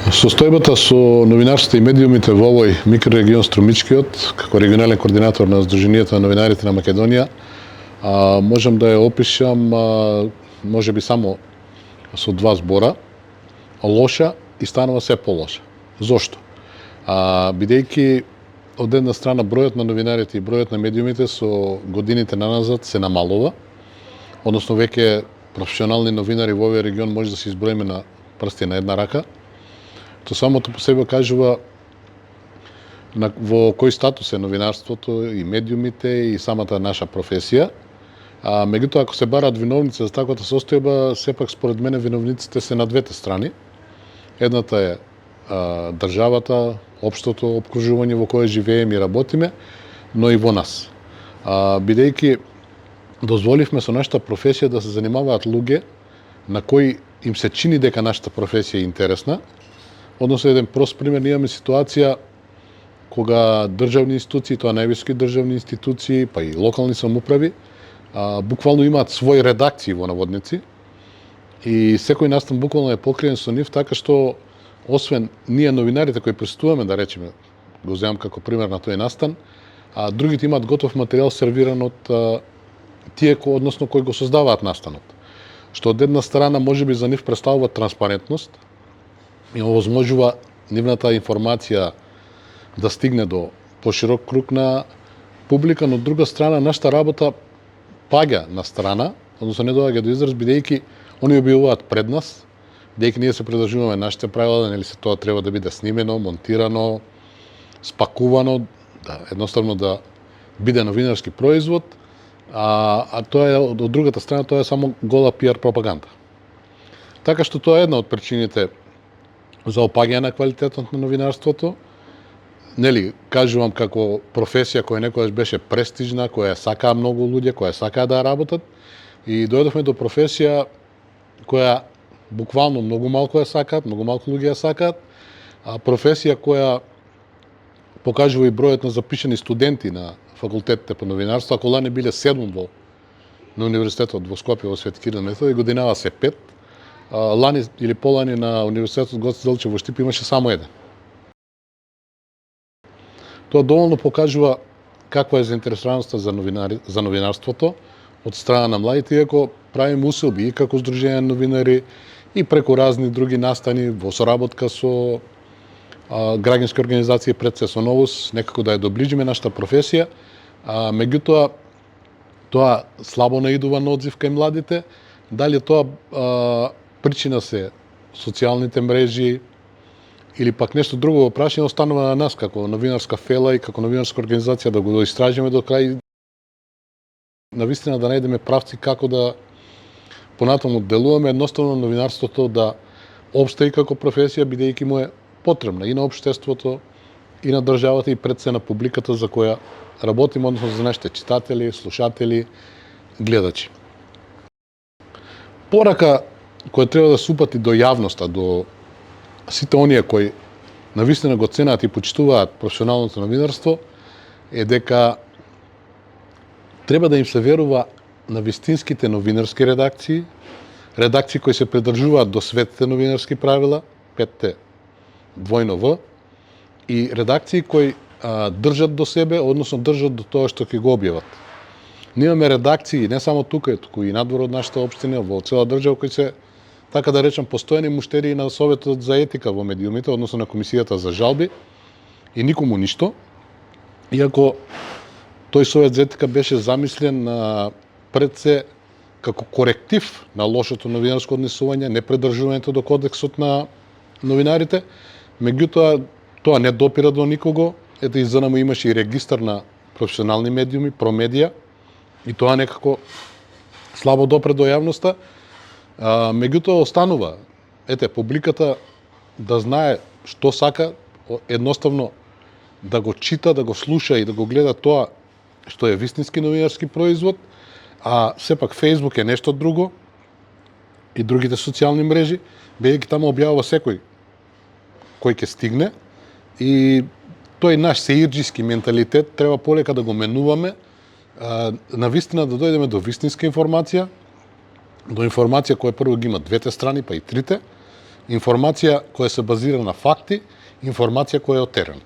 Состојбата со новинарството и медиумите во овој микрорегион Струмичкиот, како регионален координатор на Сдруженијето на новинарите на Македонија, можам да ја опишам можеби само со два збора: лоша и станува се полоша. Зошто? Бидејќи од една страна бројот на новинарите и бројот на медиумите со годините наназад се намалува, односно веќе професионални новинари во овој регион може да се изброиме на прсти на една рака. Тоа самото по себе кажува во кој статус е новинарството и медиумите и самата наша професија. Меѓутоа, ако се бараат виновници за таквата состојба, сепак според мене виновниците се на двете страни. Едната е државата, општото опкружување во кое живееме и работиме, но и во нас. Бидејќи дозволивме со нашата професија да се занимаваат луѓе на кои им се чини дека нашата професија е интересна. Односно, еден прост пример, ние имаме ситуација кога државни институции, тоа највисоки државни институции, па и локални самоуправи, буквално имаат своји редакции во наводници и секој настан буквално е покриен со нив, така што освен ние новинарите кои присуствуваме, да речеме, го земам како пример на тој настан, другите имаат готов материјал сервиран од тие односно кои го создаваат настанот. Што од една страна можеби за нив представува транспарентност и овозможува нивната информација да стигне до поширок круг на публика, но од друга страна нашата работа паѓа на страна, односно не доаѓа до израз, бидејќи они објавуваат пред нас, бидејќи ние се придржуваме нашите правила, нели се тоа треба да биде снимено, монтирано, спакувано, едноставно да биде новинарски производ, а тоа е од другата страна, тоа е само гола пиар пропаганда. Така што тоа е една од причините за опаѓање на квалитетот на новинарството. Нели, кажувам како професија која некогаш беше престижна, која сакаа многу луѓе, која сакаа да работат, и дојдовме до професија која буквално многу малку ја сакаат, многу малку луѓе ја сакаат, професија која покажува и бројот на запишани студенти на факултетите по новинарство. Ако лани биле 7 на универзитетот во Скопје во Свети Кирил Методи, годинава се 5, лани или полани на универзитетот Гоце Делчев во Штип имаше само 1. Тоа доволно покажува каква е заинтересираноста за новинарството од страна на младите, иако правиме усилби и како Сдружение на новинари и преку разни други настани во соработка со граѓански организации, пред се со Новус, некако да ја доближиме нашата професија. Меѓутоа, тоа слабо наидува на одзив кај младите. Дали тоа причина се социјалните мрежи или пак нешто друго во прашање, останува на нас како новинарска фела и како новинарска организација да го истражиме до крај, навистина да најдеме правци како да понатаму делуваме, едноставно новинарството да опстаи како професија, бидејќи му е потребна и на општеството, и на државата, и пред се на публиката за која работиме, односно за нашите читатели, слушатели, гледачи. Порака која треба да се упати до јавноста, до сите оние кои навистина го ценат и почитуваат професионалното новинарство, е дека треба да им се верува на вистинските новинарски редакции кои се придржуваат до светите новинарски правила, 5 двојно В, и редакции кои држат до себе, односно држат до тоа што ќе го објават. Ние имаме редакции не само тука, туку и надвор од нашата општина, во цела држава, кои се, така да речам, постојани муштери на Советот за етика во медиумите, односно на Комисијата за жалби, и никому ништо, иако тој Совет за етика беше замислен пред се како коректив на лошото новинарско однесување, непридржувањето до кодексот на новинарите. Меѓутоа, тоа не допира до никого. Ето и ЗНМ имаше и регистар на професионални медиуми, Промедија, и тоа некако слабо допре до јавноста. Меѓутоа останува, публиката да знае што сака, едноставно да го чита, да го слуша и да го гледа тоа што е вистински новинарски производ, а сепак Фејсбук е нешто друго и другите социјални мрежи, бидејќи таму објавува секој кој ќе стигне, и тој наш сеирџиски менталитет треба полека да го менуваме, навистина да дојдеме до вистинска информација, до информација која прво ги има двете страни, па и трите, Информација која се базира на факти, информација која е од терен.